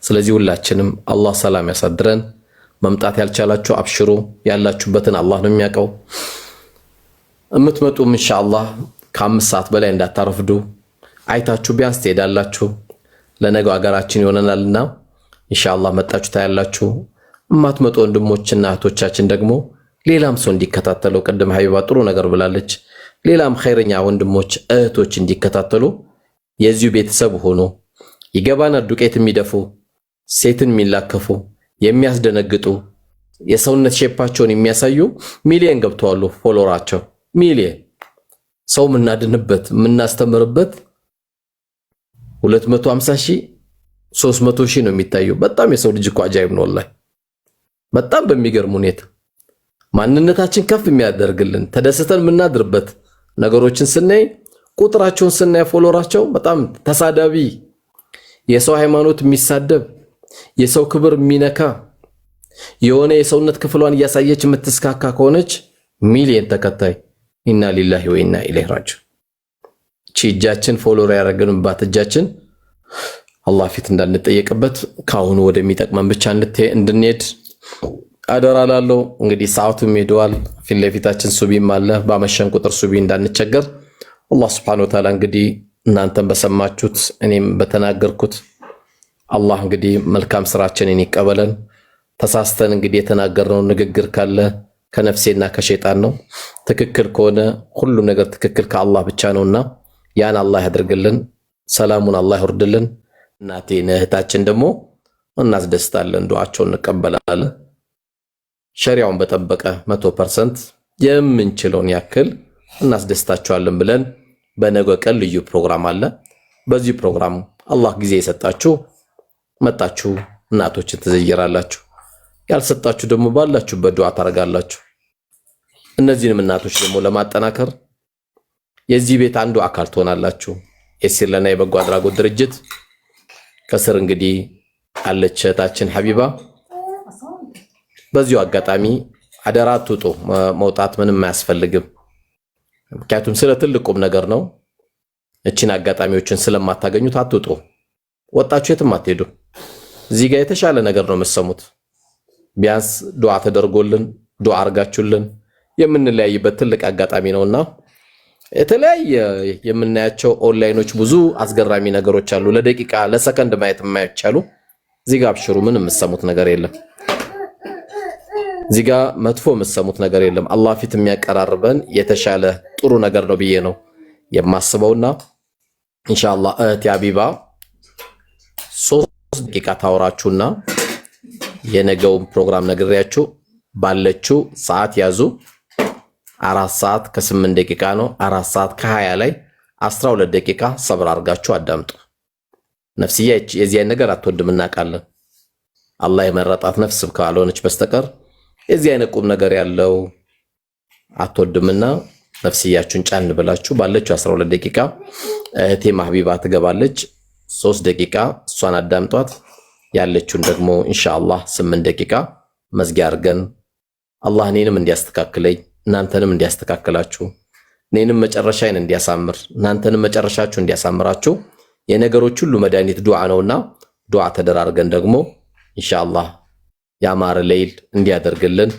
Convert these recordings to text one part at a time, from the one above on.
ስለዚህ ሁላችንም አላህ ሰላም ያሳድረን። መምጣት ያልቻላችሁ አብሽሩ፣ ያላችሁበትን አላህ ነው የሚያውቀው። እምትመጡም ኢንሻአላህ ከ5 ሰዓት በላይ እንዳታረፍዱ፣ አይታችሁ ቢያንስ ትሄዳላችሁ። ለነገው ሀገራችን ይሆነናልና ኢንሻአላህ መጣችሁ ታያላችሁ። እማትመጡ ወንድሞችና እህቶቻችን ደግሞ ሌላም ሰው እንዲከታተለው፣ ቅድም ሀቢባ ጥሩ ነገር ብላለች። ሌላም ኸይረኛ ወንድሞች እህቶች እንዲከታተሉ የዚሁ ቤተሰብ ሆኖ ይገባናል። ዱቄት የሚደፉ ሴትን የሚላከፉ የሚያስደነግጡ የሰውነት ሼፓቸውን የሚያሳዩ ሚሊየን ገብተዋል ፎሎወራቸው። ሚሊየን ሰው ምናድንበት ምናስተምርበት 250,000 300,000 ነው የሚታየው። በጣም የሰው ልጅ እኮ አጃይብ ነው ወላሂ። በጣም በሚገርም ሁኔታ ማንነታችን ከፍ የሚያደርግልን ተደስተን ምናድርበት ነገሮችን ስናይ ቁጥራቸውን ስናይ ፎሎወራቸው በጣም ተሳዳቢ፣ የሰው ሃይማኖት የሚሳደብ፣ የሰው ክብር የሚነካ የሆነ የሰውነት ክፍሏን እያሳየች የምትስካካ ከሆነች ሚሊየን ተከታይ ኢና ሊላሂ ወኢና ኢለይሂ ራጂዑን። እጃችን ፎሎወር ያደረግንባት እጃችን አላህ ፊት እንዳንጠየቅበት ካሁኑ ወደሚጠቅመን ብቻ እንድንሄድ አደራ ላለው። እንግዲህ ሰዓቱም ሄዷል። ፊት ለፊታችን ሱቢም አለ። ባመሸን ቁጥር ሱቢ እንዳንቸገር አላህ Subhanahu Wa Ta'ala እንግዲህ እናንተም በሰማችሁት እኔም በተናገርኩት አላህ እንግዲህ መልካም ስራችንን ይቀበለን። ተሳስተን እንግዲህ የተናገርነው ንግግር ካለ ከነፍሴና ከሸይጣን ነው። ትክክል ከሆነ ሁሉ ነገር ትክክል ከአላህ ብቻ ነውና ያን አላህ ያድርግልን። ሰላሙን አላህ ይወርድልን። እናቴን እህታችን ደግሞ እናስደስታለን፣ ዱዓቸውን እንቀበላለን። ሸሪዓውን በጠበቀ 100% የምንችለውን ያክል እናስደስታቸዋለን ብለን በነገ ቀን ልዩ ፕሮግራም አለ። በዚህ ፕሮግራም አላህ ጊዜ የሰጣችሁ መጣችሁ እናቶችን ትዘይራላችሁ፣ ያልሰጣችሁ ደግሞ ባላችሁበት ዱዓ ታረጋላችሁ። እነዚህንም እናቶች ደግሞ ለማጠናከር የዚህ ቤት አንዱ አካል ትሆናላችሁ። የሲር ለና የበጎ አድራጎት ድርጅት ከስር እንግዲህ አለች እህታችን ሀቢባ። በዚሁ አጋጣሚ አደራ አትውጡ፣ መውጣት ምንም አያስፈልግም። ምክንያቱም ስለ ትልቁም ነገር ነው። እቺን አጋጣሚዎችን ስለማታገኙት አትውጡ። ወጣችሁ የትም አትሄዱ። እዚህ ጋር የተሻለ ነገር ነው የምትሰሙት። ቢያንስ ዱዓ ተደርጎልን ዱዓ አርጋችሁልን የምንለያይበት ትልቅ አጋጣሚ ነውና የተለያየ የምናያቸው ኦንላይኖች ብዙ አስገራሚ ነገሮች አሉ። ለደቂቃ ለሰከንድ ማየት የማይቻሉ እዚህ ጋር አብሽሩ፣ ምንም የምትሰሙት ነገር የለም። እዚህ ጋር መጥፎ የምትሰሙት ነገር የለም። አላህ ፊት የሚያቀራርበን የተሻለ ጥሩ ነገር ነው ብዬ ነው የማስበውና ኢንሻአላህ እህት ሀቢባ 3 ደቂቃ ታወራችሁና የነገውን ፕሮግራም ነግሬያችሁ ባለችው ሰዓት ያዙ። 4 ሰዓት ከ8 ደቂቃ ነው። 4 ሰዓት ከ20 ላይ 12 ደቂቃ ሰብር አድርጋችሁ አዳምጡ። ነፍስያ የዚህ አይነት ነገር አትወድም እናውቃለን። አላህ የመረጣት ነፍስ ካልሆነች በስተቀር የዚህ አይነት ቁም ነገር ያለው አትወድምና ነፍስያችሁን ጫን ብላችሁ ባለችው 12 ደቂቃ እህቴ ሀቢባ ትገባለች። 3 ደቂቃ እሷን አዳምጧት። ያለችውን ደግሞ ኢንሻአላህ 8 ደቂቃ መዝጊያ አድርገን አላህ እኔንም እንዲያስተካክለኝ እናንተንም እንዲያስተካክላችሁ እኔንም መጨረሻዬን እንዲያሳምር እናንተንም መጨረሻችሁ እንዲያሳምራችሁ የነገሮች ሁሉ መድኃኒት ዱዓ ነውና ዱዓ ተደራርገን ደግሞ ኢንሻአላህ ያማረ ሌይል እንዲያደርግልን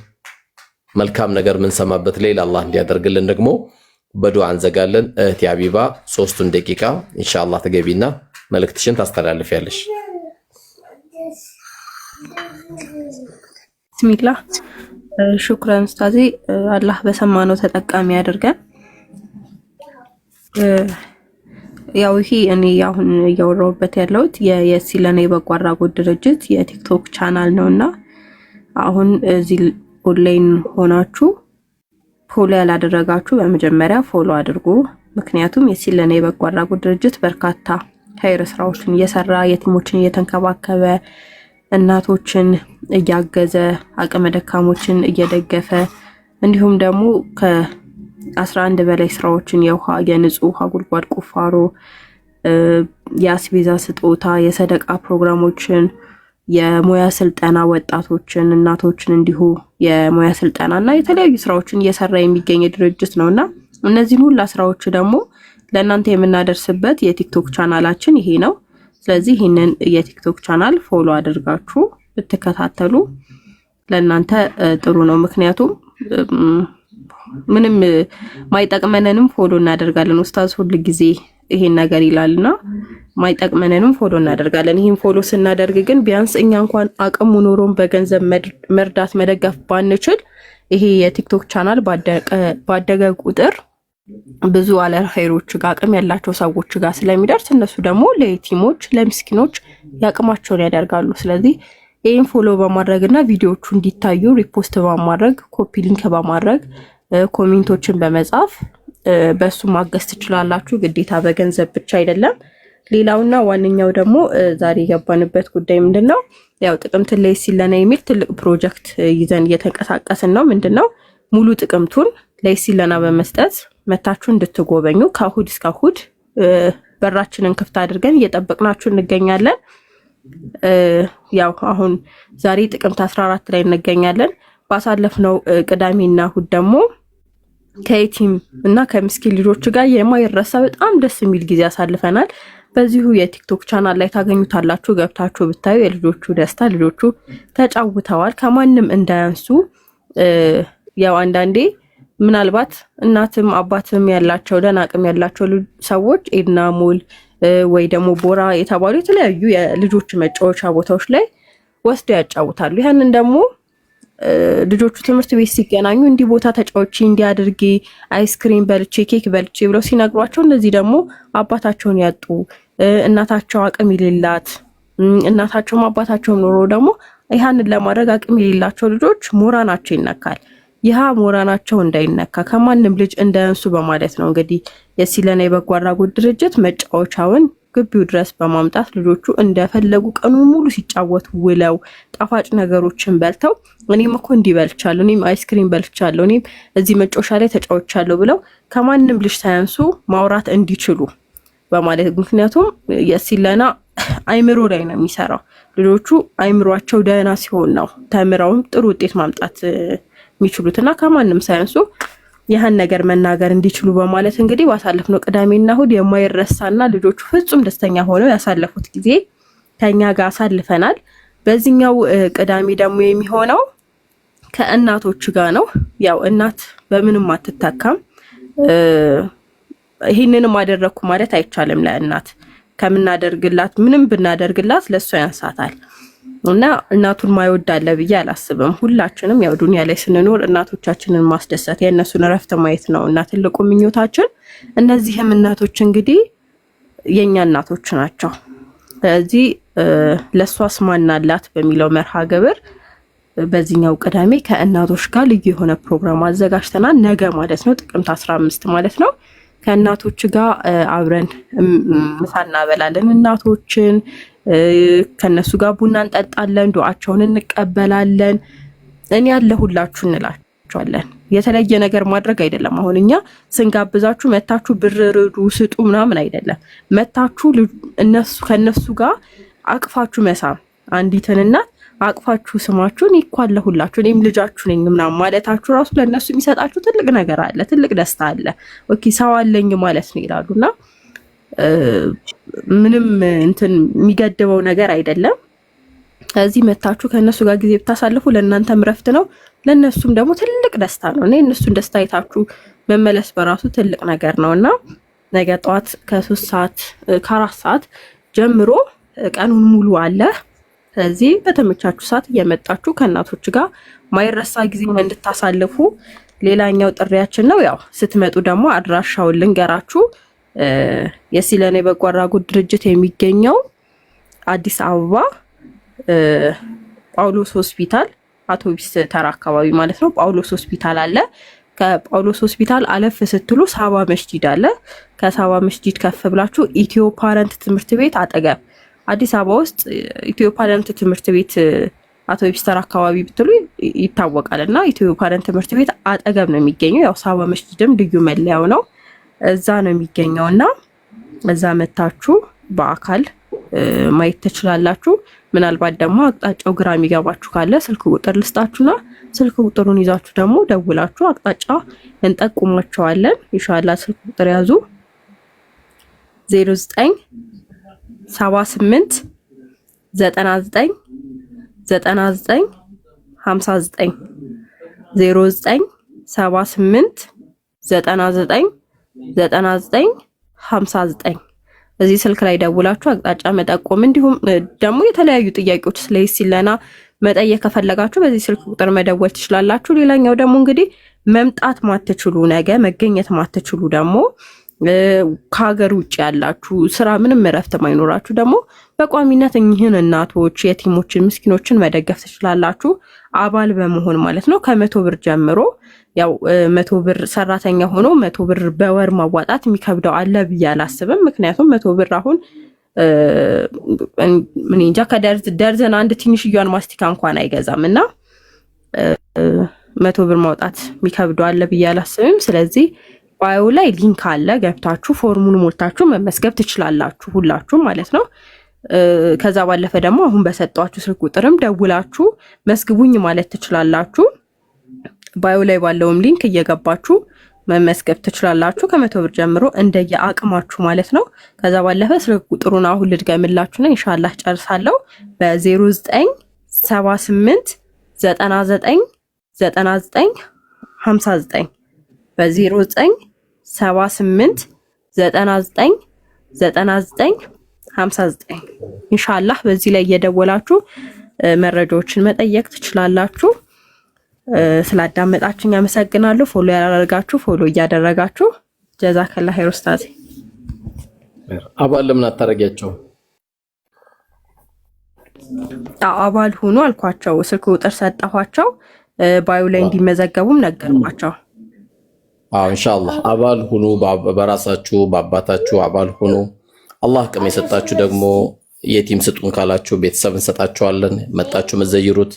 መልካም ነገር ምን ሰማበት ሌይል አላህ እንዲያደርግልን ደግሞ በዱዓ እንዘጋለን። እህት ሀቢባ 3 ደቂቃ ኢንሻአላህ ተገቢና መልእክትሽን ታስተላልፊያለሽ። ቢስሚላህ ሹክራን ኡስታዚ፣ አላህ በሰማነው ተጠቃሚ ያደርገን። ያው ይሄ እኔ አሁን እያወራሁበት ያለሁት የሲር ለና የበጎ አድራጎት ድርጅት የቲክቶክ ቻናል ነውና አሁን እዚህ ኦንላይን ሆናችሁ ፎሎ ያላደረጋችሁ በመጀመሪያ ፎሎ አድርጉ። ምክንያቱም የሲር ለና የበጎ አድራጎት ድርጅት በርካታ ኸይር ስራዎችን እየሰራ የቲሞችን እየተንከባከበ እናቶችን እያገዘ አቅመ ደካሞችን እየደገፈ እንዲሁም ደግሞ ከ11 በላይ ስራዎችን የውሃ የንጹህ ውሃ ጉድጓድ ቁፋሮ፣ የአስቤዛ ስጦታ፣ የሰደቃ ፕሮግራሞችን፣ የሙያ ስልጠና ወጣቶችን እናቶችን እንዲሁ የሙያ ስልጠናና የተለያዩ ስራዎችን እየሰራ የሚገኝ ድርጅት ነውና እነዚህን ሁሉ ስራዎች ደግሞ ለእናንተ የምናደርስበት የቲክቶክ ቻናላችን ይሄ ነው። ስለዚህ ይህንን የቲክቶክ ቻናል ፎሎ አድርጋችሁ ብትከታተሉ ለእናንተ ጥሩ ነው። ምክንያቱም ምንም ማይጠቅመንንም ፎሎ እናደርጋለን። ኡስታዝ ሁሉ ጊዜ ይሄን ነገር ይላልና ማይጠቅመንንም ፎሎ እናደርጋለን። ይሄን ፎሎ ስናደርግ ግን ቢያንስ እኛ እንኳን አቅሙ ኖሮን በገንዘብ መርዳት መደገፍ ባንችል ይሄ የቲክቶክ ቻናል ባደገ ቁጥር ብዙ አለኸይሮች ጋር አቅም ያላቸው ሰዎች ጋር ስለሚደርስ እነሱ ደግሞ ለየቲሞች ለምስኪኖች ያቅማቸውን ያደርጋሉ። ስለዚህ ይሄን ፎሎ በማድረግና ቪዲዮዎቹ እንዲታዩ ሪፖስት በማድረግ ኮፒ ሊንክ በማድረግ ኮሜንቶችን በመጻፍ በሱ ማገዝ ትችላላችሁ። ግዴታ በገንዘብ ብቻ አይደለም። ሌላውና ዋነኛው ደግሞ ዛሬ የገባንበት ጉዳይ ምንድነው? ያው ጥቅምት ላይ ሲለና የሚል ትልቅ ፕሮጀክት ይዘን እየተንቀሳቀስን ነው። ምንድነው? ሙሉ ጥቅምቱን ላይ ሲለና በመስጠት መታችሁ እንድትጎበኙ ከእሁድ እስከ እሁድ በራችንን ክፍት አድርገን እየጠበቅናችሁ እንገኛለን። ያው አሁን ዛሬ ጥቅምት 14 ላይ እንገኛለን። ባሳለፍነው ቅዳሜና እሁድ ደግሞ ከየቲም እና ከምስኪን ልጆች ጋር የማይረሳ በጣም ደስ የሚል ጊዜ አሳልፈናል። በዚሁ የቲክቶክ ቻናል ላይ ታገኙታላችሁ። ገብታችሁ ብታዩ የልጆቹ ደስታ፣ ልጆቹ ተጫውተዋል ከማንም እንዳያንሱ። ያው አንዳንዴ ምናልባት እናትም አባትም ያላቸው ደህና አቅም ያላቸው ሰዎች ኤድና ሞል ወይ ደግሞ ቦራ የተባሉ የተለያዩ የልጆች መጫወቻ ቦታዎች ላይ ወስደው ያጫውታሉ። ያንን ደግሞ ልጆቹ ትምህርት ቤት ሲገናኙ እንዲህ ቦታ ተጫውቼ እንዲያድርጌ አይስክሪም በልቼ ኬክ በልቼ ብለው ሲነግሯቸው እነዚህ ደግሞ አባታቸውን ያጡ እናታቸው አቅም የሌላት እናታቸውም አባታቸውም ኖሮ ደግሞ ያንን ለማድረግ አቅም የሌላቸው ልጆች ሞራናቸው ይነካል። ይሃ ሞራናቸው እንዳይነካ ከማንም ልጅ እንዳያንሱ በማለት ነው እንግዲህ የሲለና የበጎ አድራጎት ድርጅት መጫወቻውን ግቢው ድረስ በማምጣት ልጆቹ እንደፈለጉ ቀኑን ሙሉ ሲጫወቱ ውለው ጣፋጭ ነገሮችን በልተው እኔም እኮ እንዲህ በልቻለሁ፣ እኔም አይስክሪም በልቻለሁ፣ እኔም እዚህ መጫወቻ ላይ ተጫውቻለሁ ብለው ከማንም ልጅ ሳያንሱ ማውራት እንዲችሉ በማለት ምክንያቱም የሲለና አይምሮ ላይ ነው የሚሰራው። ልጆቹ አይምሯቸው ደህና ሲሆን ነው ተምረውም ጥሩ ውጤት ማምጣት የሚችሉትና ከማንም ሳያንሱ ይህን ነገር መናገር እንዲችሉ በማለት እንግዲህ ባሳለፍነው ቅዳሜና እሁድ የማይረሳና ልጆቹ ፍጹም ደስተኛ ሆነው ያሳለፉት ጊዜ ከኛ ጋር አሳልፈናል። በዚህኛው ቅዳሜ ደግሞ የሚሆነው ከእናቶች ጋር ነው። ያው እናት በምንም አትተካም። ይሄንንም አደረኩ ማለት አይቻልም። ለእናት ከምናደርግላት ምንም ብናደርግላት ለሷ ያንሳታል እና እናቱን ማይወድ አለ ብዬ አላስብም። ሁላችንም ያው ዱንያ ላይ ስንኖር እናቶቻችንን ማስደሰት የእነሱን እረፍት ማየት ነው እና ትልቁ ምኞታችን። እነዚህም እናቶች እንግዲህ የኛ እናቶች ናቸው። ስለዚህ ለሷስ ማናላት በሚለው መርሃ ግብር በዚህኛው ቅዳሜ ከእናቶች ጋር ልዩ የሆነ ፕሮግራም አዘጋጅተናል። ነገ ማለት ነው ጥቅምት 15 ማለት ነው። ከእናቶች ጋር አብረን ምሳ እናበላለን። እናቶችን ከነሱ ጋር ቡና እንጠጣለን፣ ዱዓቸውን እንቀበላለን። እኔ ያለሁላችሁ እንላቸዋለን። የተለየ ነገር ማድረግ አይደለም። አሁን እኛ ስንጋብዛችሁ መታችሁ ብር ርዱ ስጡ ምናምን አይደለም። መታችሁ ከነሱ ጋር አቅፋችሁ መሳም፣ አንዲትን እናት አቅፋችሁ ስማችሁን ይኳለሁላችሁ እኔም ልጃችሁ ነኝ ምናምን ማለታችሁ ራሱ ለነሱ የሚሰጣችሁ ትልቅ ነገር አለ፣ ትልቅ ደስታ አለ። ኦኬ ሰው አለኝ ማለት ነው ይላሉና ምንም እንትን የሚገድበው ነገር አይደለም። እዚህ መታችሁ ከነሱ ጋር ጊዜ ብታሳልፉ ለእናንተም ረፍት ነው፣ ለነሱም ደግሞ ትልቅ ደስታ ነው። እና እነሱን ደስታ አይታችሁ መመለስ በራሱ ትልቅ ነገር ነውና ነገ ጠዋት ከ3 ሰዓት ከ4 ሰዓት ጀምሮ ቀኑን ሙሉ አለ። ስለዚህ በተመቻችሁ ሰዓት እየመጣችሁ ከእናቶች ጋር ማይረሳ ጊዜ እንድታሳልፉ ሌላኛው ጥሪያችን ነው። ያው ስትመጡ ደግሞ አድራሻውን ልንገራችሁ። የሲለና የበጎ አድራጎት ድርጅት የሚገኘው አዲስ አበባ ጳውሎስ ሆስፒታል አውቶቢስ ተራ አካባቢ ማለት ነው። ጳውሎስ ሆስፒታል አለ። ከጳውሎስ ሆስፒታል አለፍ ስትሉ ሳባ መስጂድ አለ። ከሳባ መስጂድ ከፍ ብላችሁ ኢትዮ ፓረንት ትምህርት ቤት አጠገብ አዲስ አበባ ውስጥ ኢትዮ ፓረንት ትምህርት ቤት አውቶቢስ ተራ አካባቢ ብትሉ ይታወቃል እና ኢትዮ ፓረንት ትምህርት ቤት አጠገብ ነው የሚገኘው። ያው ሳባ መስጂድም ልዩ መለያው ነው። እዛ ነው የሚገኘው እና እዛ መታችሁ በአካል ማየት ትችላላችሁ። ምናልባት ደግሞ አቅጣጫው ግራ የሚገባችሁ ካለ ስልክ ቁጥር ልስጣችሁና ስልክ ቁጥሩን ይዛችሁ ደግሞ ደውላችሁ አቅጣጫ እንጠቁማቸዋለን። ኢንሻአላህ ስልክ ቁጥር ያዙ 09 78 99 99 59 09 78 99 99 59 እዚህ ስልክ ላይ ደውላችሁ አቅጣጫ መጠቆም እንዲሁም ደግሞ የተለያዩ ጥያቄዎች ስለ ሲለና መጠየቅ ከፈለጋችሁ በዚህ ስልክ ቁጥር መደወል ትችላላችሁ። ሌላኛው ደግሞ እንግዲህ መምጣት ማትችሉ ነገ መገኘት ማትችሉ ደግሞ ከሀገር ውጭ ያላችሁ ስራ ምንም እረፍት ማይኖራችሁ ደግሞ በቋሚነት እኚህን እናቶች የቲሞችን ምስኪኖችን መደገፍ ትችላላችሁ አባል በመሆን ማለት ነው። ከ100 ብር ጀምሮ ያው 100 ብር ሰራተኛ ሆኖ 100 ብር በወር ማዋጣት የሚከብደው አለ ብዬ አላስብም። ምክንያቱም 100 ብር አሁን ምን እንጃ ከደርዘን አንድ ትንሽዬዋን ማስቲካ እንኳን አይገዛም እና 100 ብር ማውጣት የሚከብደው አለ ብዬ አላስብም። ስለዚህ ባዮ ላይ ሊንክ አለ፣ ገብታችሁ ፎርሙን ሞልታችሁ መመስገብ ትችላላችሁ ሁላችሁም ማለት ነው። ከዛ ባለፈ ደግሞ አሁን በሰጣችሁ ስልክ ቁጥርም ደውላችሁ መስግቡኝ ማለት ትችላላችሁ። ባዮ ላይ ባለውም ሊንክ እየገባችሁ መመስገብ ትችላላችሁ ከ100 ብር ጀምሮ እንደየአቅማችሁ ማለት ነው። ከዛ ባለፈ ስልክ ቁጥሩን አሁን ልድገምላችሁና ኢንሻአላህ ጨርሳለሁ። በ0978 99 99 59 በ0978 99 99 59 ኢንሻአላህ በዚህ ላይ እየደወላችሁ መረጃዎችን መጠየቅ ትችላላችሁ። ስላዳመጣችሁኝ አመሰግናለሁ። ፎሎ ያላደረጋችሁ ፎሎ እያደረጋችሁ ጀዛከላህ ኸይር ኡስታዝ። አባል ለምን አታረጋቸው? አባል ሁኑ አልኳቸው። ስልክ ቁጥር ሰጣኋቸው። ባዮ ላይ እንዲመዘገቡም ነገርኳቸው። ኢንሻአላህ አባል ሁኑ። በራሳችሁ በአባታችሁ አባል ሁኑ። አላህ አቅም የሰጣችሁ ደግሞ የቲም ስጡን ካላችሁ ቤተሰብ እንሰጣችኋለን። መጣችሁ መዘይሩት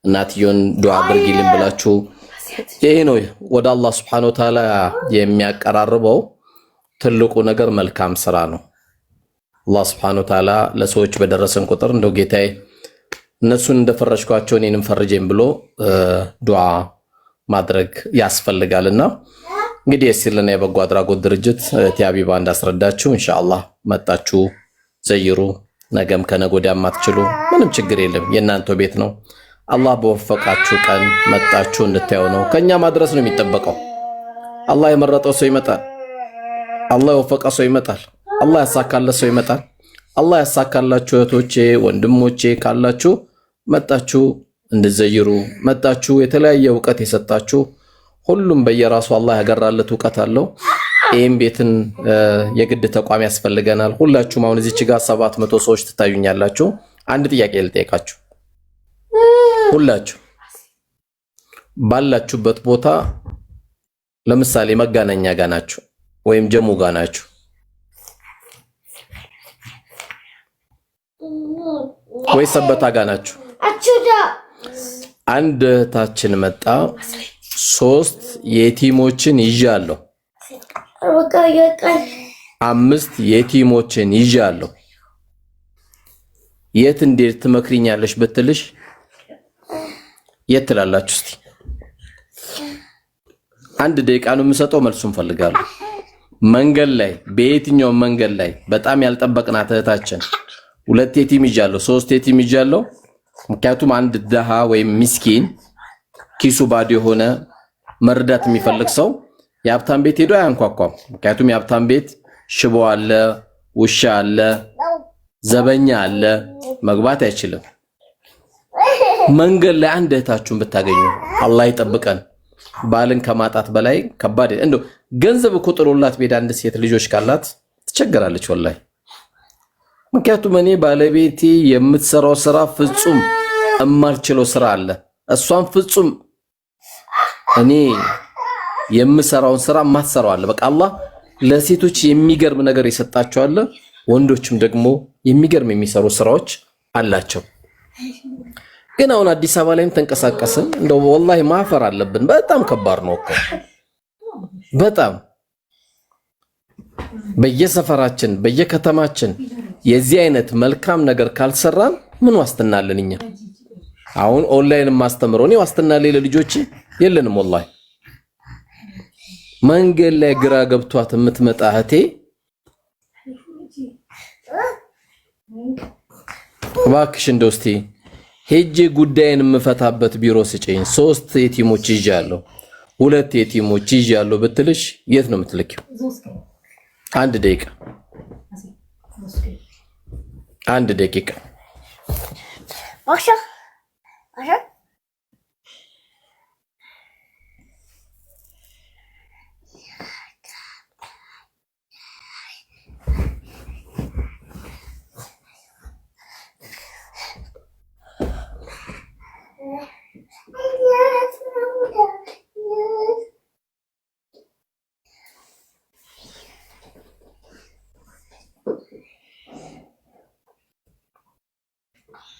እናትየውን ዱዓ አድርጊልን ብላችሁ ይሄ ነው ወደ አላህ Subhanahu Wa Ta'ala የሚያቀራርበው ትልቁ ነገር መልካም ስራ ነው። አላህ Subhanahu Wa Ta'ala ለሰዎች በደረሰን ቁጥር እንደው ጌታዬ እነሱን እንደፈረሽኳቸው እኔንም ፈርጄን ብሎ ዱዓ ማድረግ ያስፈልጋልና እንግዲህ የሲለና የበጎ አድራጎት ድርጅት ቲያቢባ እንዳስረዳችሁ ኢንሻአላህ መጣችሁ ዘይሩ። ነገም ከነጎዳም አትችሉ ምንም ችግር የለም፣ የእናንተው ቤት ነው። አላህ በወፈቃችሁ ቀን መጣችሁ እንድታዩ ነው። ከኛ ማድረስ ነው የሚጠበቀው። አላህ የመረጠው ሰው ይመጣል። አላህ የወፈቀ ሰው ይመጣል። አላህ ያሳካለት ሰው ይመጣል። አላህ ያሳካላችሁ እህቶቼ ወንድሞቼ ካላችሁ መጣችሁ እንድዘይሩ መጣችሁ የተለያየ ዕውቀት የሰጣችሁ ሁሉም በየራሱ አላህ ያገራለት ዕውቀት አለው። ይሄን ቤትን የግድ ተቋም ያስፈልገናል። ሁላችሁም አሁን እዚች ጋር 700 ሰዎች ትታዩኛላችሁ። አንድ ጥያቄ ልጠይቃችሁ። ሁላችሁ ባላችሁበት ቦታ ለምሳሌ መጋነኛ ጋር ናችሁ ወይም ጀሙ ጋር ናችሁ፣ ወይ ሰበታ ጋር ናችሁ። አንድ እህታችን መጣ 3 የቲሞችን ይዣለሁ፣ 5 የቲሞችን ይዣለሁ፣ የት እንዴት ትመክሪኛለሽ ብትልሽ የት ትላላችሁ? እስቲ አንድ ደቂቃ ነው የምሰጠው፣ መልሱን ፈልጋለሁ። መንገድ ላይ በየትኛው መንገድ ላይ በጣም ያልጠበቅናት እህታችን 2 የቲም ይዣለሁ 3 የቲም ይዣለሁ። ምክንያቱም አንድ ደሃ ወይም ምስኪን ኪሱ ባዶ የሆነ መርዳት የሚፈልግ ሰው የሀብታም ቤት ሄዶ አያንኳኳም። ምክንያቱም የሀብታም ቤት ሽቦ አለ፣ ውሻ አለ፣ ዘበኛ አለ፣ መግባት አይችልም። መንገድ ላይ አንድ እህታችሁን ብታገኙ አላህ ይጠብቀን። ባልን ከማጣት በላይ ከባድ እንደው ገንዘብ እኮ ጥሎላት ቤት አንድ ሴት ልጆች ካላት ትቸገራለች ወላሂ። ምክንያቱም እኔ ባለቤቴ የምትሰራው ስራ ፍጹም እማልችለው ስራ አለ፣ እሷን ፍጹም እኔ የምሰራውን ስራ ማትሰራው አለ። በቃ አላህ ለሴቶች የሚገርም ነገር የሰጣቸው አለ፣ ወንዶችም ደግሞ የሚገርም የሚሰሩ ስራዎች አላቸው። ግን አሁን አዲስ አበባ ላይም ተንቀሳቀስን እንደው ወላሂ ማፈር አለብን። በጣም ከባድ ነው እኮ በጣም በየሰፈራችን በየከተማችን የዚህ አይነት መልካም ነገር ካልሰራን ምን ዋስትና አለን እኛ? አሁን ኦንላይን ማስተምረው እኔ ዋስትና ላይ ለልጆች የለንም ወላሂ። መንገድ ላይ ግራ ገብቷት የምትመጣ እህቴ እባክሽ እንደው እስቲ ሄጄ ጉዳይን የምፈታበት ቢሮ ስጪኝ። 3 የቲሞች ይዣለሁ፣ 2 የቲሞች ይዣለሁ ብትልሽ የት ነው የምትልኪው? 1 ደቂቃ 1 ደቂቃ Başa. Başa.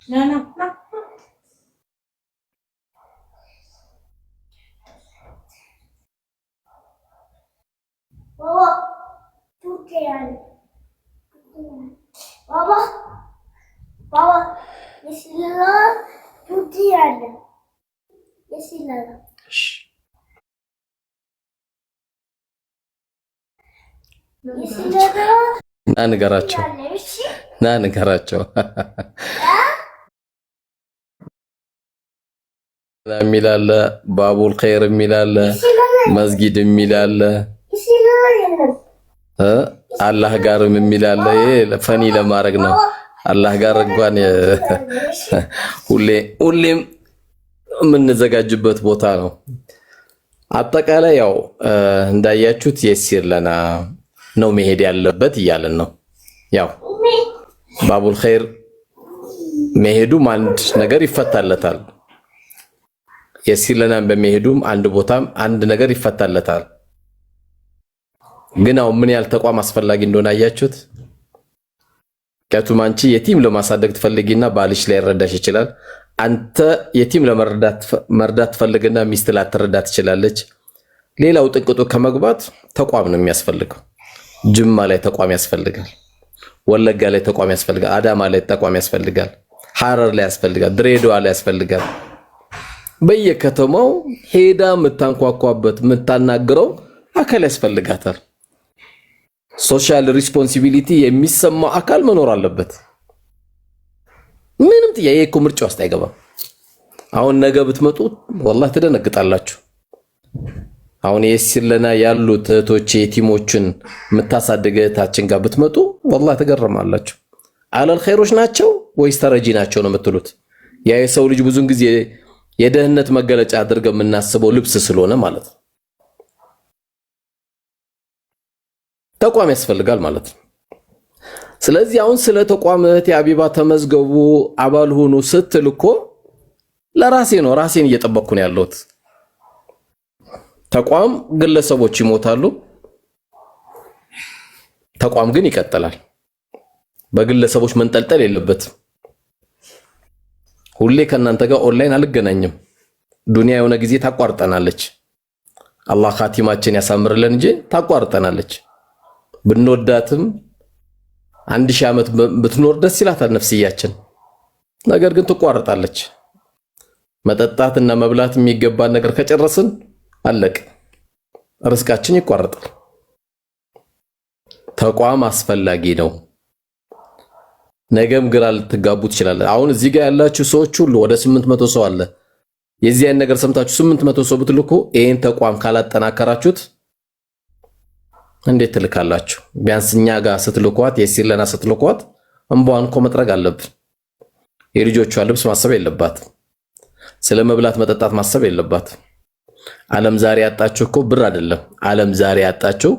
No, no, no. Baba, tut yani. Baba, baba, Bismillah, tut yani. Bismillah. Bismillah. ና ንገራቸው፣ ና ንገራቸው የሚላለ ባቡል ኸይር የሚላለ መስጊድ የሚላለ አላህ ጋርም የሚላለ ፈኒ ለማድረግ ነው። አላህ ጋር እንኳን ሁሌም የምንዘጋጅበት ቦታ ነው። አጠቃላይ ያው እንዳያችሁት የሲር ለና ነው መሄድ ያለበት እያለን ነው። ያው ባቡል ኸይር መሄዱም አንድ ነገር ይፈታለታል። የሲር ለናን በመሄዱም አንድ ቦታም አንድ ነገር ይፈታለታል። ግን አሁን ምን ያህል ተቋም አስፈላጊ እንደሆነ አያችሁት። ከቱም አንቺ የቲም ለማሳደግ ትፈልጊና ባልሽ ላይ ረዳሽ ይችላል። አንተ የቲም ለመርዳት ትፈልግና ሚስት ላትረዳት ትችላለች። ሌላው ጥቅጡ ከመግባት ተቋም ነው የሚያስፈልገው። ጅማ ላይ ተቋም ያስፈልጋል። ወለጋ ላይ ተቋም ያስፈልጋል። አዳማ ላይ ተቋም ያስፈልጋል። ሐረር ላይ ያስፈልጋል። ድሬዳዋ ላይ ያስፈልጋል። በየከተማው ሄዳ የምታንኳኳበት የምታናግረው አካል ያስፈልጋታል። ሶሻል ሪስፖንሲቢሊቲ የሚሰማው አካል መኖር አለበት። ምንም ጥያቄ እኮ ምርጫ ውስጥ አይገባም። አሁን ነገ ብትመጡ ወላሂ ትደነግጣላችሁ። አሁን የሲር ለና ያሉት እህቶቼ የቲሞችን የምታሳድገ እህታችን ጋር ብትመጡ ወላሂ ትገረማላችሁ። አለል ኸይሮች ናቸው ወይስ ተረጂ ናቸው ነው የምትሉት። ያ የሰው ልጅ ብዙን ጊዜ የደህንነት መገለጫ አድርገን የምናስበው ልብስ ስለሆነ ማለት ነው። ተቋም ያስፈልጋል ማለት ነው። ስለዚህ አሁን ስለ ተቋም እህቴ አቢባ ተመዝገቡ አባል ሆኑ ስትል እኮ ለራሴ ነው፣ ራሴን እየጠበቅኩ ነው ያለሁት። ተቋም ግለሰቦች ይሞታሉ፣ ተቋም ግን ይቀጥላል። በግለሰቦች መንጠልጠል የለበትም። ሁሌ ከእናንተ ጋር ኦንላይን አልገናኝም። ዱንያ የሆነ ጊዜ ታቋርጠናለች። አላህ ኻቲማችን ያሳምርልን እንጂ ታቋርጠናለች። ብንወዳትም 1000 ዓመት ብትኖር ደስ ይላታል ነፍስያችን። ነገር ግን ትቋርጣለች። መጠጣትና መብላት የሚገባን ነገር ከጨረስን አለቅ፣ ርስቃችን ይቋረጣል። ተቋም አስፈላጊ ነው። ነገም ግራ ልትጋቡ ትችላለ። አሁን እዚህ ጋር ያላችሁ ሰዎች ሁሉ ወደ 800 ሰው አለ። የዚያን ነገር ሰምታችሁ 800 ሰው ብትልኩ ይሄን ተቋም ካላጠናከራችሁት እንዴት ትልካላችሁ? ቢያንስ እኛ ጋር ስትልኳት የሲር ለና ስትልኳት እንቧን እኮ መጥረግ አለብን። የልጆቿ ልብስ ማሰብ የለባትም። ስለ መብላት መጠጣት ማሰብ የለባትም። ዓለም ዛሬ ያጣችሁ እኮ ብር አይደለም። ዓለም ዛሬ ያጣችሁ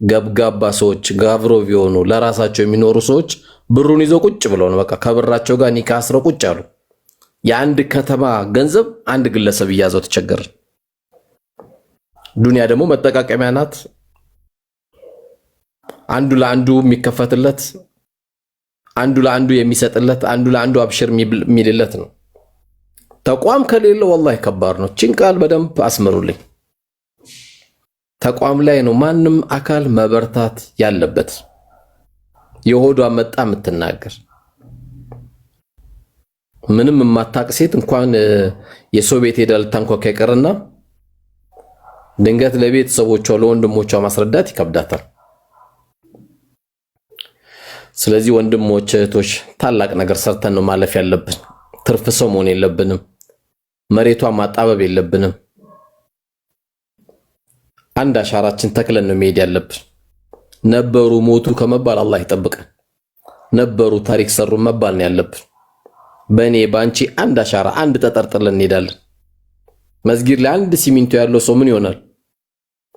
ገብጋባ ሰዎች፣ ጋብሮ ቢሆኑ ለራሳቸው የሚኖሩ ሰዎች ብሩን ይዘው ቁጭ ብለው ነው በቃ ከብራቸው ጋር ኒካ አስረው ቁጭ አሉ። የአንድ ከተማ ገንዘብ አንድ ግለሰብ እያዘው ተቸገረ። ዱንያ ደግሞ መጠቃቀሚያ ናት። አንዱ ለአንዱ የሚከፈትለት፣ አንዱ ለአንዱ የሚሰጥለት፣ አንዱ ለአንዱ አብሽር የሚልለት ነው። ተቋም ከሌለ ወላሂ ከባድ ነው። ቺን ቃል በደንብ አስምሩልኝ። ተቋም ላይ ነው ማንም አካል መበርታት ያለበት። የሆዷ መጣ የምትናገር ምንም የማታቅ ሴት እንኳን የሰው ቤት ሄዳ ልታንኳኳ ይቀርና ድንገት ለቤተሰቦቿ ለወንድሞቿ ማስረዳት ይከብዳታል። ስለዚህ ወንድሞች እህቶች ታላቅ ነገር ሰርተን ነው ማለፍ ያለብን። ትርፍ ሰው መሆን የለብንም። መሬቷ ማጣበብ የለብንም። አንድ አሻራችን ተክለን ነው መሄድ ያለብን። ነበሩ ሞቱ ከመባል አላህ ይጠብቀን። ነበሩ ታሪክ ሰሩ መባል ነው ያለብን። በእኔ ባንቺ አንድ አሻራ አንድ ጠጠር ጥለን እንሄዳለን። መስጊድ ላይ አንድ ሲሚንቶ ያለው ሰው ምን ይሆናል?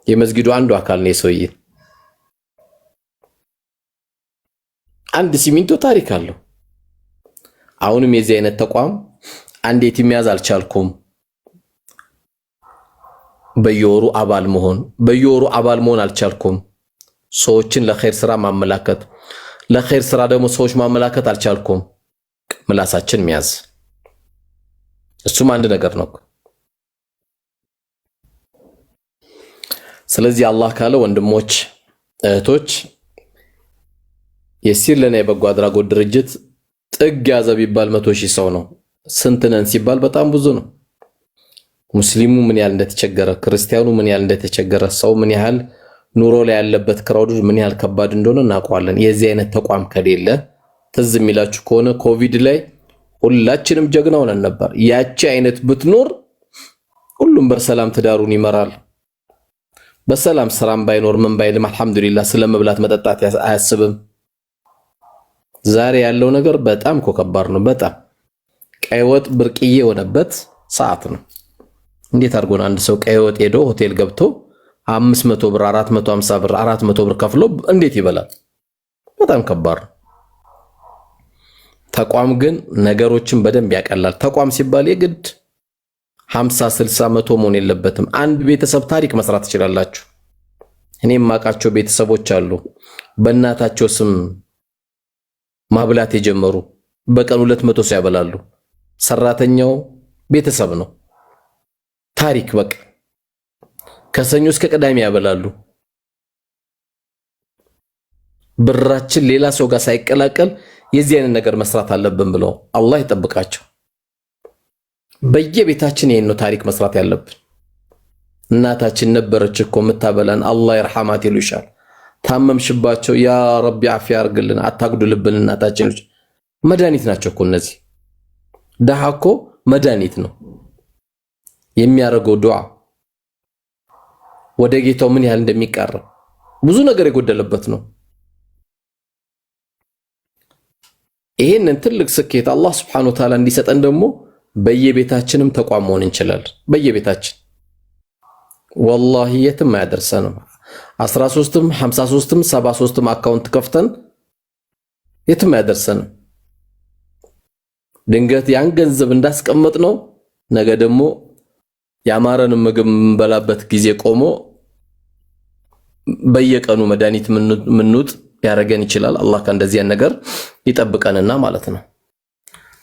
የመስጊዱ አንዱ አካል ነው ሰውዬ። አንድ ሲሚንቶ ታሪክ አለው። አሁንም የዚህ አይነት ተቋም አንድ የቲም መያዝ አልቻልኩም። በየወሩ አባል መሆን አልቻልኩም። ሰዎችን ለኸይር ስራ ማመላከት፣ ለኸይር ስራ ደግሞ ሰዎች ማመላከት አልቻልኩም። ምላሳችን መያዝ እሱም አንድ ነገር ነው። ስለዚህ አላህ ካለ ወንድሞች እህቶች የሲር ለና የበጎ አድራጎት ድርጅት ጥግ ያዘ ቢባል 100,000 ሰው ነው። ስንት ነን ሲባል በጣም ብዙ ነው። ሙስሊሙ ምን ያህል እንደተቸገረ፣ ክርስቲያኑ ምን ያህል እንደተቸገረ፣ ሰው ምን ያህል ኑሮ ላይ ያለበት ክራውድ ምን ያህል ከባድ እንደሆነ እናውቀዋለን። የዚህ አይነት ተቋም ከሌለ ትዝ የሚላችሁ ከሆነ ኮቪድ ላይ ሁላችንም ጀግና ሆነን ነበር። ያቺ አይነት ብትኖር ሁሉም በሰላም ትዳሩን ይመራል። በሰላም ስራም ባይኖር ምን ባይልም አልহামዱሊላህ ስለመብላት መጠጣት አያስብም። ዛሬ ያለው ነገር በጣም ከባድ ነው። በጣም ቀይ ወጥ ብርቅዬ የሆነበት ሰዓት ነው። እንዴት አድርጎን አንድ ሰው ቀይ ወጥ ሄዶ ሆቴል ገብቶ 500 ብር 450 ብር 400 ብር ከፍሎ እንዴት ይበላል? በጣም ከባድ ነው። ተቋም ግን ነገሮችን በደንብ ያቀላል። ተቋም ሲባል የግድ 50 60 100 መሆን የለበትም። አንድ ቤተሰብ ታሪክ መስራት ትችላላችሁ። እኔም ማቃቸው ቤተሰቦች አሉ በእናታቸው ስም ማብላት የጀመሩ በቀን 200 ሰው ያበላሉ። ሰራተኛው ቤተሰብ ነው። ታሪክ በቃ ከሰኞ እስከ ቅዳሜ ያበላሉ። ብራችን ሌላ ሰው ጋር ሳይቀላቀል የዚህ አይነት ነገር መስራት አለብን ብለው አላህ ይጠብቃቸው። በየቤታችን ይሄን ነው ታሪክ መስራት ያለብን። እናታችን ነበረች እኮ የምታበላን አላህ ይርሐማት ይሉሻል። ታመምሽባቸው ያ ረቢ አፊያ አርግልን አታግዱልብን። እናታችን መድኃኒት ናቸው እኮ እነዚህ። ደሃ እኮ መድኃኒት ነው የሚያደርገው ዱዓ ወደ ጌታው ምን ያህል እንደሚቀርብ ብዙ ነገር የጎደለበት ነው። ይሄንን ትልቅ ስኬት አላህ Subhanahu Wa Ta'ala እንዲሰጠን ደግሞ በየቤታችንም ተቋም መሆን እንችላለን። በየቤታችን ወላሂ የትም አያደርሰንም። 13ም 53ም 73ም አካውንት ከፍተን የትም አያደርሰንም። ድንገት ያን ገንዘብ እንዳስቀመጥ ነው ነገ ደግሞ ያማረን ምግብ የምንበላበት ጊዜ ቆሞ በየቀኑ መድኃኒት ምንውጥ ያረገን ይችላል። አላህ ከእንደዚህ ነገር ይጠብቀንና ማለት ነው።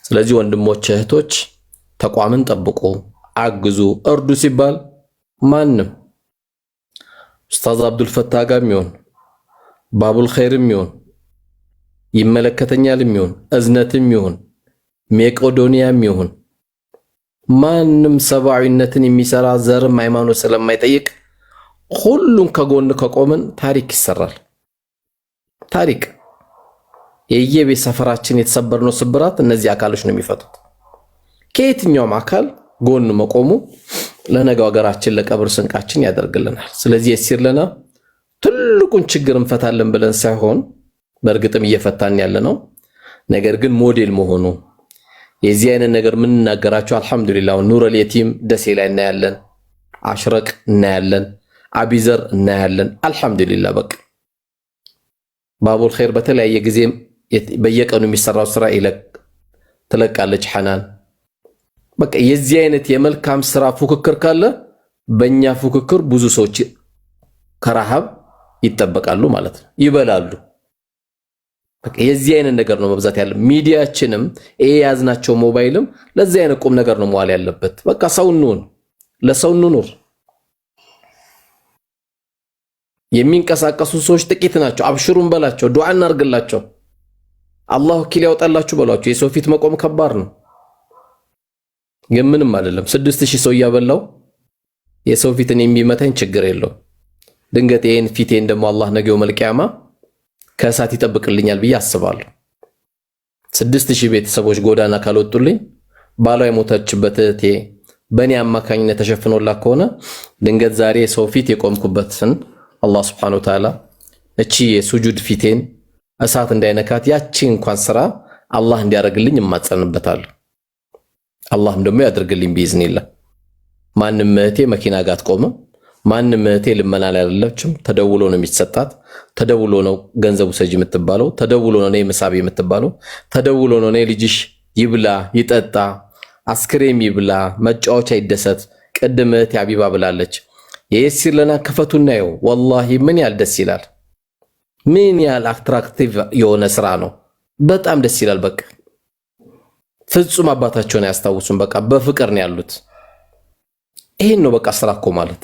ስለዚህ ወንድሞች እህቶች ተቋምን ጠብቁ፣ አግዙ፣ እርዱ ሲባል ማንም ኡስታዝ አብዱል ፈታህ ጋር የሚሆን ባቡል ኸይርም ይሁን ይመለከተኛልም ይሁን እዝነትም ይሁን ሜቄዶኒያም ይሁን ማንም ሰብአዊነትን የሚሰራ ዘርም ሃይማኖት ስለማይጠይቅ ሁሉም ከጎን ከቆመን ታሪክ ይሰራል። ታሪክ የየቤት ሰፈራችን የተሰበርነው ስብራት እነዚህ አካሎች ነው የሚፈቱት። ከየትኛውም አካል ጎን መቆሙ ለነገው ሀገራችን ለቀብር ስንቃችን ያደርግልናል። ስለዚህ የሲር ለና ትልቁን ችግር እንፈታለን ብለን ሳይሆን በእርግጥም እየፈታን ያለ ነው። ነገር ግን ሞዴል መሆኑ የዚህ አይነት ነገር ምን እናገራቸው አልহামዱሊላህ ኑረል የቲም ደሴ ላይ እናያለን፣ አሽረቅ እናያለን፣ አቢዘር እናያለን። አልহামዱሊላህ በቃ ባቡል ኸይር በተለያየ ጊዜ በየቀኑ የሚሰራው ስራ ትለቃለች ሐናን። በቃ የዚህ አይነት የመልካም ስራ ፉክክር ካለ በእኛ ፉክክር ብዙ ሰዎች ከረሃብ ይጠበቃሉ ማለት ነው፣ ይበላሉ። በቃ የዚህ አይነት ነገር ነው መብዛት ያለ። ሚዲያችንም ያዝናቸው ሞባይልም ለዚህ አይነት ቁም ነገር ነው መዋል ያለበት። በቃ ሰው እንሁን፣ ለሰው እንኑር። የሚንቀሳቀሱ ሰዎች ጥቂት ናቸው። አብሽሩን በላቸው፣ ዱዓ እናርግላቸው፣ አላህ ወኪል ያውጣላችሁ በሏቸው። የሰው ፊት መቆም ከባድ ነው፣ ግን ምንም አይደለም። 6000 ሰው ያበላው የሰው ፊትን የሚመታኝ ችግር የለው። ድንገት ይሄን ፊቴን ደግሞ አላህ ነገው መልቂያማ ከእሳት ይጠብቅልኛል ብዬ አስባለሁ። 6000 ቤተሰቦች ጎዳና ካልወጡልኝ ባሏ የሞተችበት እህቴ በእኔ አማካኝነት ተሸፍኖላት ከሆነ ድንገት ዛሬ ሰው ፊት የቆምኩበትን አላህ Subhanahu Wa Ta'ala እቺ የሱጁድ ፊቴን እሳት እንዳይነካት ያቺ እንኳን ስራ አላህ እንዲያደርግልኝ እማጸንበታለሁ። አላህም ደግሞ ያደርግልኝ ቢዝኒላህ። ማንም እህቴ መኪና ጋር አትቆምም። ማንም እህቴ ልመና ላይ አይደለችም። ተደውሎ ነው የሚሰጣት። ተደውሎ ነው ገንዘቡ ሰጂ የምትባለው። ተደውሎ ነው ነይ መሳብ የምትባለው። ተደውሎ ነው ነይ ልጅሽ ይብላ ይጠጣ አስክሬም ይብላ መጫወቻ ይደሰት። ቅድም እህቴ ሀቢባ ብላለች የየሲር ለና ክፈቱና ነው ወላሂ ምን ያህል ደስ ይላል። ምን ያህል አትራክቲቭ የሆነ ስራ ነው። በጣም ደስ ይላል። በቃ ፍጹም አባታቸውን ያስታውሱን። በቃ በፍቅር ነው ያሉት። ይሄን ነው በቃ ስራ እኮ ማለት።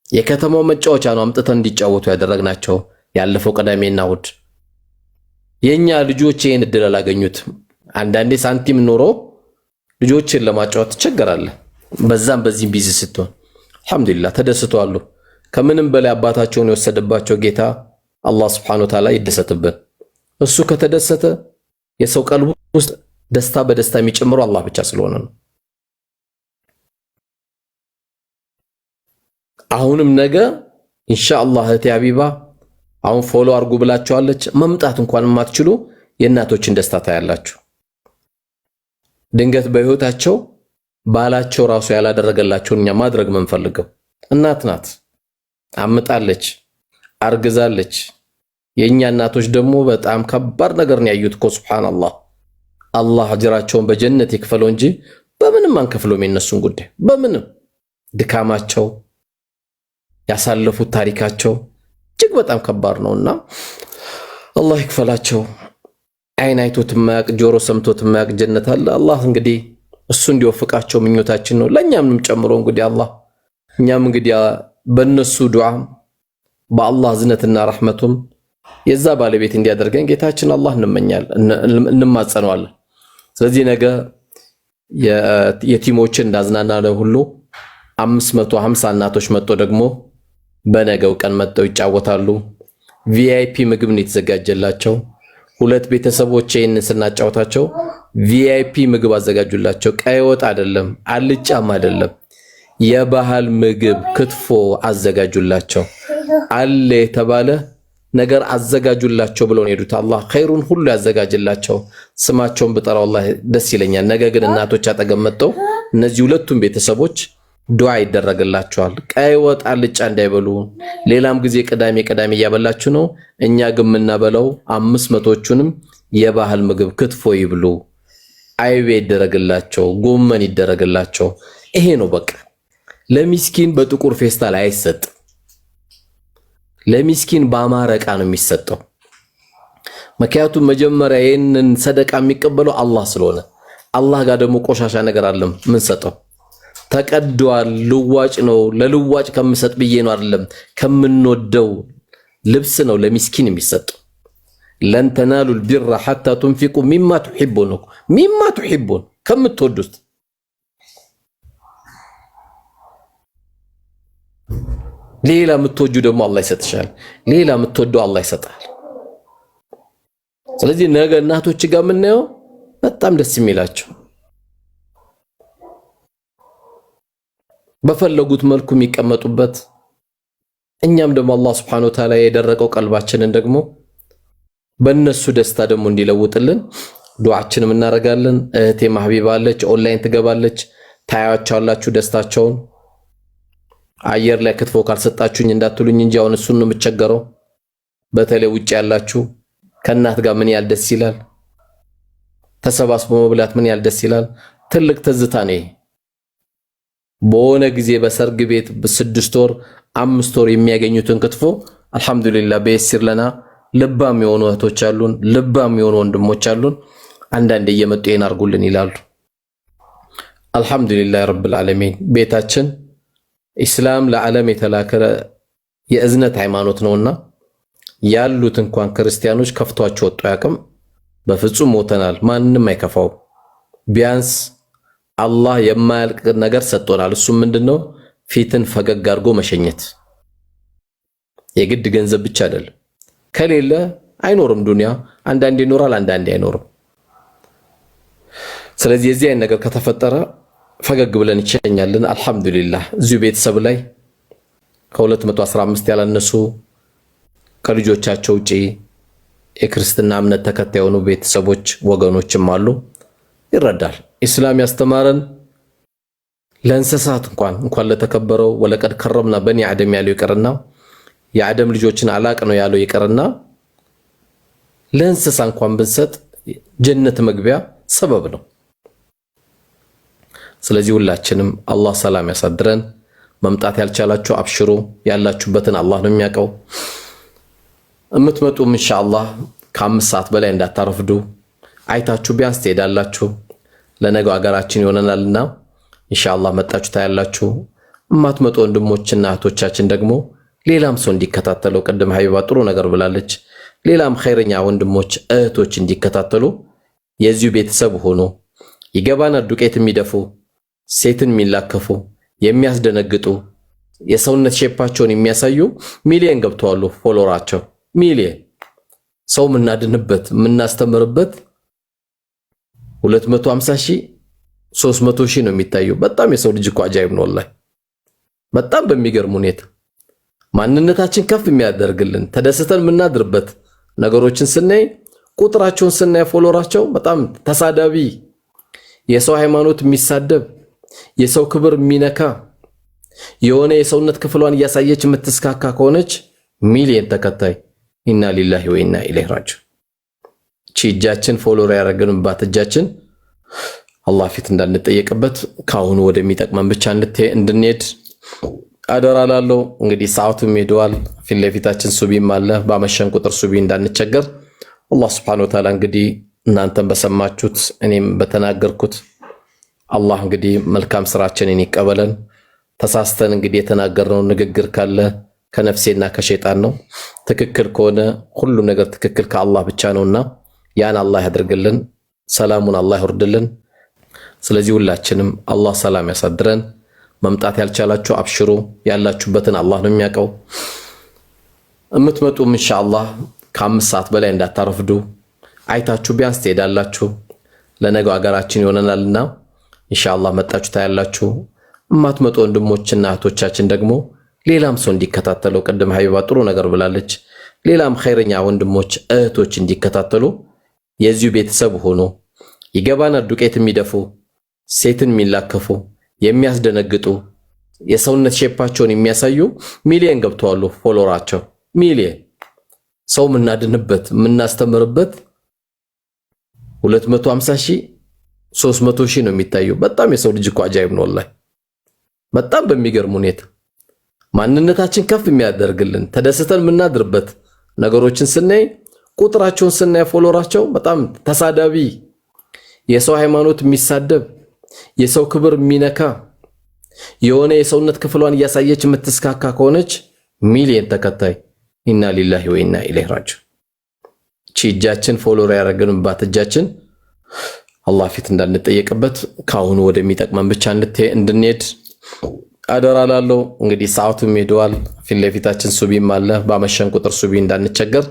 የከተማው መጫወቻ ነው አምጥተን እንዲጫወቱ ያደረግናቸው ያለፈው ቅዳሜና እሑድ። የኛ ልጆች ይሄን እድል አላገኙትም። አንዳንዴ ሳንቲም ኖሮ ልጆችን ለማጫወት ትቸገራለህ። በዛም በዚህም ቢዚ ስትሆን አልহামዱሊላህ ተደስተዋል። ከምንም በላይ አባታቸውን የወሰደባቸው ጌታ አላህ Subhanahu Wa Ta'ala ይደሰትብን። እሱ ከተደሰተ የሰው ቀልብ ውስጥ ደስታ በደስታ የሚጨምረው አላህ ብቻ ስለሆነ ነው። አሁንም ነገ ኢንሻአላህ እህቴ ሀቢባ አሁን ፎሎ አርጉ ብላችኋለች። መምጣት እንኳን የማትችሉ የእናቶችን ደስታ ታያላችሁ። ድንገት በህይወታቸው ባላቸው ራሱ ያላደረገላቸውን እኛ ማድረግ መንፈልገው እናት ናት። አምጣለች፣ አርግዛለች። የኛ እናቶች ደግሞ በጣም ከባድ ነገር ነው ያዩት እኮ ሱብሃንአላህ። አላህ አጅራቸውን በጀነት ይክፈለው እንጂ በምንም አንከፍለውም የነሱን ጉዳይ በምንም። ድካማቸው ያሳለፉት ታሪካቸው እጅግ በጣም ከባድ ነውና አላህ ይክፈላቸው። አይን አይቶት ማያቅ ጆሮ ሰምቶት ማያቅ ጀነት አለ። አላህ እንግዲህ እሱ እንዲወፍቃቸው ምኞታችን ነው። ለኛም ጨምሮ እንግዲህ አላህ እኛም እንግዲህ በእነሱ ዱዓ በአላህ ዝነትና ረህመቱም የዛ ባለቤት እንዲያደርገን ጌታችን አላህ እንማጸነዋለን። ስለዚህ ነገ የቲሞችን እንዳዝናና ነው ሁሉ 550 እናቶች መጥቶ ደግሞ በነገው ቀን መጥተው ይጫወታሉ። ቪአይፒ ምግብ ነው የተዘጋጀላቸው። ሁለት ቤተሰቦች ይሄንን ስናጫውታቸው ቪአይፒ ምግብ አዘጋጁላቸው። ቀይ ወጥ አይደለም፣ አልጫም አይደለም፣ የባህል ምግብ ክትፎ አዘጋጁላቸው። አለ የተባለ ነገር አዘጋጁላቸው ብለው ነው የሄዱት። አላህ ኸይሩን ሁሉ ያዘጋጅላቸው። ስማቸውን ብጠራው አላህ ደስ ይለኛል። ነገ ግን እናቶች አጠገብ መጥተው እነዚህ ሁለቱም ቤተሰቦች ዱዓ ይደረግላቸዋል። ቀይ ወጥ አልጫ እንዳይበሉ። ሌላም ጊዜ ቅዳሜ እያበላችሁ ነው። እኛ ግን የምናበላው 500ዎቹንም የባህል ምግብ ክትፎ ይብሉ። አይቤ ይደረግላቸው፣ ጎመን ይደረግላቸው። ይሄ ነው በቃ። ለሚስኪን በጥቁር ፌስታል አይሰጥ። ለሚስኪን በአማረ ዕቃ ነው የሚሰጠው። ምክንያቱም መጀመሪያ ይሄንን ሰደቃ የሚቀበለው አላህ ስለሆነ፣ አላህ ጋር ደግሞ ቆሻሻ ነገር አለም ምን ሰጠው ተቀዷል። ልዋጭ ነው። ለልዋጭ ከምሰጥ ብዬ ነው አይደለም፣ ከምንወደው ልብስ ነው ለሚስኪን የሚሰጠው። ለን ተናሉል ቢራ ሐታ ትንፊቁ ሚማ ትሒቡን። ሚማ ትሒቡን ከምትወዱት። ሌላ የምትወጁ ደግሞ አላህ ይሰጥሻል። ሌላ የምትወደው አላህ ይሰጣል። ስለዚህ ነገ እናቶች ጋር የምናየው በጣም ደስ የሚላቸው በፈለጉት መልኩ የሚቀመጡበት፣ እኛም ደግሞ አላህ Subhanahu Wa Ta'ala የደረቀው ቀልባችንን ደግሞ በእነሱ ደስታ ደግሞ እንዲለውጥልን ዱዓችንም እናደርጋለን። እህቴ ማህቢባ አለች፣ ኦንላይን ትገባለች። ታያቻላችሁ ደስታቸውን። አየር ላይ ክትፎ ካልሰጣችሁኝ እንዳትሉኝ እንጂ አሁን እሱን ነው የምቸገረው። በተለይ ውጭ ያላችሁ ከእናት ጋር ምን ያህል ደስ ይላል። ተሰባስቦ መብላት ምን ያህል ደስ ይላል። ትልቅ ትዝታ ነው። በሆነ ጊዜ በሰርግ ቤት በ6 ወር 5 ወር የሚያገኙትን ክትፎ አልহামዱሊላህ በየሲር ለና ልባም የሆኑ እህቶች አሉን፣ ልባም የሆኑ ወንድሞች አሉን። አንዳንዴ እየመጡ ይሄን አርጉልን ይላሉ። አልহামዱሊላህ ረብል ዓለሚን። ቤታችን ኢስላም ለዓለም የተላከረ የእዝነት ሃይማኖት ነውና ያሉት እንኳን ክርስቲያኖች ከፍቷቸው ወጡ ያቀም በፍጹም ሞተናል። ማንንም አይከፋው። ቢያንስ አላህ የማያልቅ ነገር ሰጥቶናል። እሱ ምንድነው? ፊትን ፈገግ አድርጎ መሸኘት። የግድ ገንዘብ ብቻ አይደለም። ከሌለ አይኖርም ዱንያ። አንዳንዴ ይኖራል፣ አንዳንዴ አይኖርም። ስለዚህ የዚህ አይነት ነገር ከተፈጠረ ፈገግ ብለን ይቸኛለን። አልহামዱሊላህ እዚሁ ቤተሰብ ላይ ከ215 ያላነሱ ከልጆቻቸው ውጪ የክርስትና እምነት ተከታይ የሆኑ ቤተሰቦች ወገኖችም አሉ። ይረዳል። ኢስላም ያስተማረን ለእንስሳት እንኳን ለተከበረው ወለቀድ ከረምና በኒ አደም ያለው ይቀርና የአደም ልጆችን አላቅ ነው ያለው ይቀርና ለእንስሳ እንኳን ብንሰጥ ጀነት መግቢያ ሰበብ ነው። ስለዚህ ሁላችንም አላህ ሰላም ያሳድረን። መምጣት ያልቻላችሁ አብሽሩ፣ ያላችሁበትን አላህ ነው የሚያውቀው። እምትመጡም ኢንሻአላህ ከ5 ሰዓት በላይ እንዳታረፍዱ። አይታችሁ ቢያንስ ትሄዳላችሁ። ለነገው ሀገራችን ይሆነናልና ኢንሻአላህ መጣችሁ ታያላችሁ። እማትመጡ ወንድሞችና እህቶቻችን ደግሞ ሌላም ሰው እንዲከታተለው ቅድም ሀቢባ ጥሩ ነገር ብላለች። ሌላም ኸይረኛ ወንድሞች እህቶች እንዲከታተሉ የዚሁ ቤተሰብ ሆኖ ይገባናል። ዱቄት የሚደፉ ሴትን የሚላከፉ የሚያስደነግጡ የሰውነት ሼፓቸውን የሚያሳዩ ሚሊየን ገብተዋል ፎሎወራቸው። ሚሊየን ሰው ምናድንበት ምናስተምርበት 250 ሺህ 300 ሺህ ነው የሚታየው። በጣም የሰው ልጅ እኮ አጃይብ ነው ወላሂ። በጣም በሚገርም ሁኔታ ማንነታችን ከፍ የሚያደርግልን ተደስተን የምናድርበት ነገሮችን ስናይ ቁጥራቸውን ስናይ ፎሎወራቸው በጣም ተሳዳቢ፣ የሰው ሃይማኖት የሚሳደብ፣ የሰው ክብር የሚነካ የሆነ የሰውነት ክፍሏን እያሳየች የምትስካካ ከሆነች ሚሊየን ተከታይ ኢና ሊላሂ ወኢና ኢለይሂ ራጂዑን። እጃችን ፎሎወር ያደረግንባት እጃችን አላህ ፊት እንዳንጠየቅበት ካሁኑ ወደሚጠቅመን ብቻ እንድንሄድ አደራ ላለው። እንግዲህ ሰዓቱም ሄዷል። ፊት ለፊታችን ሱቢም አለ። ባመሸን ቁጥር ሱቢ እንዳንቸገር አላህ Subhanahu Wa Ta'ala እንግዲህ እናንተም በሰማችሁት እኔም በተናገርኩት አላህ እንግዲህ መልካም ስራችንን ይቀበለን። ተሳስተን እንግዲህ የተናገርነው ንግግር ካለ ከነፍሴና ከሸይጣን ነው። ትክክል ከሆነ ሁሉ ነገር ትክክል ከአላህ ብቻ ነውና ያን አላህ ያድርግልን። ሰላሙን አላህ ይወርድልን። ስለዚህ ሁላችንም አላህ ሰላም ያሳድረን። መምጣት ያልቻላችሁ አብሽሩ፣ ያላችሁበትን አላህ ነው የሚያውቀው። እምትመጡም ኢንሻአላህ ከ5 ሰዓት በላይ እንዳታረፍዱ። አይታችሁ ቢያንስ ትሄዳላችሁ። ለነገው ሀገራችን ይሆነናልና ኢንሻአላህ መጣችሁ ታያላችሁ። እማትመጡ ወንድሞችና እህቶቻችን ደግሞ ሌላም ሰው እንዲከታተለው ቅድም ሀቢባ ጥሩ ነገር ብላለች። ሌላም ኸይረኛ ወንድሞች እህቶች እንዲከታተሉ የዚሁ ቤተሰብ ሆኖ ይገባናል። ዱቄት የሚደፉ ሴትን የሚላከፉ የሚያስደነግጡ የሰውነት ሼፓቸውን የሚያሳዩ ሚሊየን ገብተዋል ፎሎወራቸው። ሚሊየን ሰው ምናድንበት ምናስተምርበት 250 ሺህ 300 ሺህ ነው የሚታየው። በጣም የሰው ልጅ እኮ አጃይብ ነው ወላሂ። በጣም በሚገርም ሁኔታ ማንነታችን ከፍ የሚያደርግልን ተደስተን የምናድርበት ነገሮችን ስናይ ቁጥራቸውን ስናይ ፎሎወራቸው በጣም ተሳዳቢ፣ የሰው ሃይማኖት የሚሳደብ፣ የሰው ክብር የሚነካ የሆነ የሰውነት ክፍሏን እያሳየች የምትስካካ ከሆነች ሚሊየን ተከታይ ኢና ሊላሂ ወኢና ኢለይሂ ራጂዑን። እጃችን ፎሎወር ያደረግንባት እጃችን አላህ ፊት እንዳንጠየቅበት ካሁኑ ወደሚጠቅመን ብቻ እንድንሄድ አደራ ላለው። እንግዲህ ሰዓቱም ሄዷል። ፊት ለፊታችን ሱቢም አለ። ባመሸን ቁጥር ሱቢ እንዳንቸገር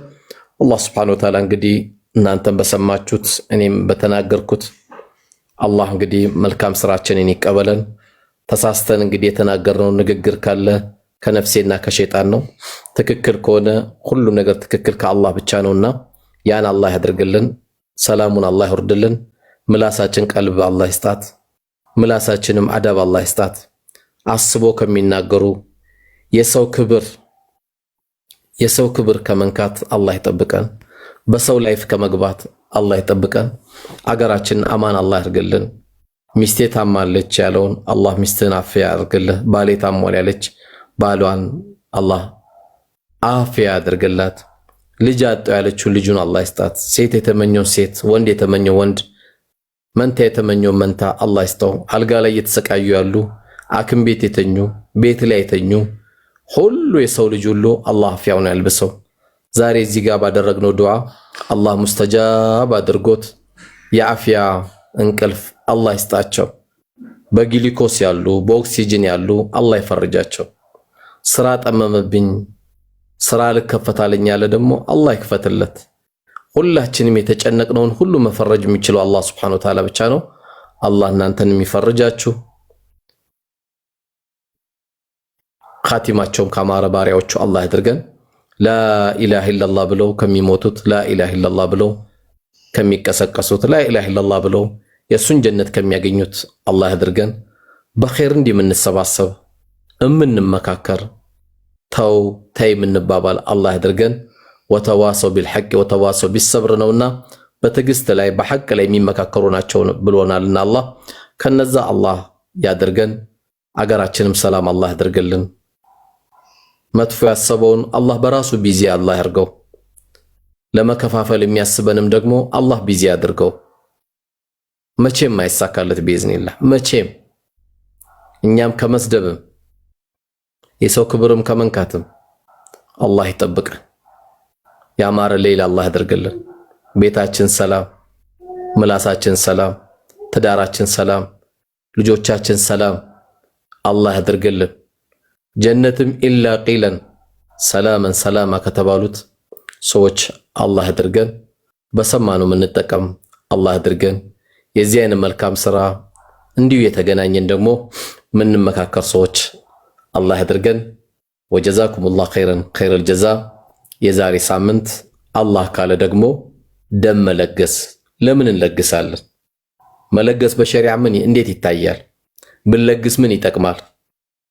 አላህ Subhanahu Wa Ta'ala እንግዲህ እናንተም በሰማችሁት እኔም በተናገርኩት አላህ እንግዲህ መልካም ስራችንን ይቀበለን። ተሳስተን እንግዲህ የተናገርነው ንግግር ካለ ከነፍሴና ከሸይጣን ነው። ትክክል ከሆነ ሁሉ ነገር ትክክል ከአላህ ብቻ ነውና ያን አላህ ያድርግልን። ሰላሙን አላህ ይወርድልን። ምላሳችን ቀልብ አላህ ይስጣት። ምላሳችንም አዳብ አላህ ይስጣት። አስቦ ከሚናገሩ የሰው ክብር ከመንካት አላህ ይጠብቀን። በሰው ላይፍ ከመግባት አላህ ይጠብቀን። አገራችን አማን አላህ ያርግልን። ሚስቴ ታማለች ያለውን አላህ ሚስትን አፍያ ያርግልህ። ባሌ ታሟል ያለች ባሏን አላህ አፍያ ያድርግላት። ልጅ አጣው ያለችው ልጁን አላህ ይስጣት። ሴት የተመኘው ሴት፣ ወንድ የተመኘው ወንድ፣ መንታ የተመኘው መንታ አላህ ይስጠው። አልጋ ላይ እየተሰቃዩ ያሉ አክም ቤት የተኙ ቤት ላይ የተኙ ሁሉ የሰው ልጅ ሁሉ አላህ አፍያውን ያልብሰው። ዛሬ እዚህ ጋር ባደረግነው ዱዓ አላህ ሙስተጃብ አድርጎት የአፍያ እንቅልፍ አላህ ይስጣቸው። በግሊኮስ ያሉ በኦክሲጅን ያሉ አላህ ይፈርጃቸው። ስራ ጠመመብኝ ስራ ልከፈታለኝ ያለ ደግሞ አላህ ይክፈትለት። ሁላችንም የተጨነቅነውን ሁሉ መፈረጅ የሚችለው አላህ Subhanahu Wa Ta'ala ብቻ ነው። አላህ እናንተን የሚፈርጃችሁ ኻቲማቸውም ካማረ ባሪያዎቹ አላህ ያድርገን። ላኢላሃ ኢላላህ ብለው ከሚሞቱት፣ ላኢላሃ ኢላላህ ብለው ከሚቀሰቀሱት፣ ላኢላሃ ኢላላህ ብለው የሱን ጀነት ከሚያገኙት አላህ ያድርገን። በኸይር እንዲምንሰባሰብ እምንመካከር ተው ተይ ምንባባል አላህ ያድርገን። ወተዋሰው ቢልሐቅ ወተዋሰው ቢሰብር ነውና በትዕግስት ላይ በሐቅ ላይ የሚመካከሩ ናቸው ብሎናልና አላህ ከነዛ አላህ ያድርገን። አገራችንም ሰላም አላህ ያድርግልን። መጥፎ ያሰበውን አላህ በራሱ ቢዚ አላህ ያርገው። ለመከፋፈል የሚያስበንም ደግሞ አላህ ቢዚ ያድርገው። መቼም አይሳካለት ቢዝኒላህ መቼም። እኛም ከመስደብም የሰው ክብርም ከመንካትም አላህ ይጠብቅ። ያማረ ሌላ አላህ ያድርግልን። ቤታችን ሰላም፣ ምላሳችን ሰላም፣ ትዳራችን ሰላም፣ ልጆቻችን ሰላም አላህ ያድርግልን። ጀነትም ኢላ ቂለን ሰላመን ሰላማ ከተባሉት ሰዎች አላህ ያድርገን። በሰማነው የምንጠቀም አላህ ያድርገን። የዚህ አይነት መልካም ስራ እንዲሁ የተገናኘን ደግሞ ምንመካከር ሰዎች አላህ ያድርገን። ወጀዛኩሙላህ ኸይረል ጀዛ። የዛሬ ሳምንት አላህ ካለ ደግሞ ደም መለገስ ለምን እንለግሳለን? መለገስ በሸሪዓ ምን እንዴት ይታያል? ብንለግስ ምን ይጠቅማል?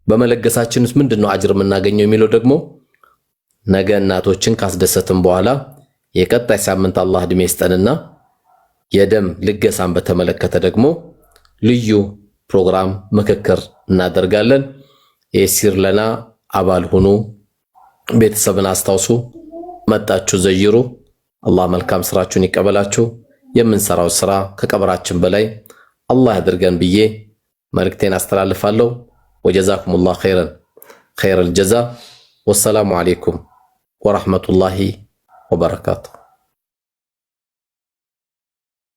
በመለገሳችንስ ምንድነው አጅር የምናገኘው የሚለው ደግሞ ነገ እናቶችን ካስደሰትን በኋላ የቀጣይ ሳምንት አላህ እድሜ ይስጠንና የደም ልገሳን በተመለከተ ደግሞ ልዩ ፕሮግራም ምክክር እናደርጋለን። የሲር ለና አባል ሁኑ፣ ቤተሰብን አስታውሱ፣ መጣችሁ ዘይሩ። አላህ መልካም ስራችሁን ይቀበላችሁ። የምንሰራው ስራ ከቀብራችን በላይ አላህ ያድርገን ብዬ መልእክቴን አስተላልፋለሁ። ወጀዛኩሙላህ ኸይረል ጀዛ። ወሰላሙ አለይኩም ወራህመቱላሂ ወበረካቱሁ።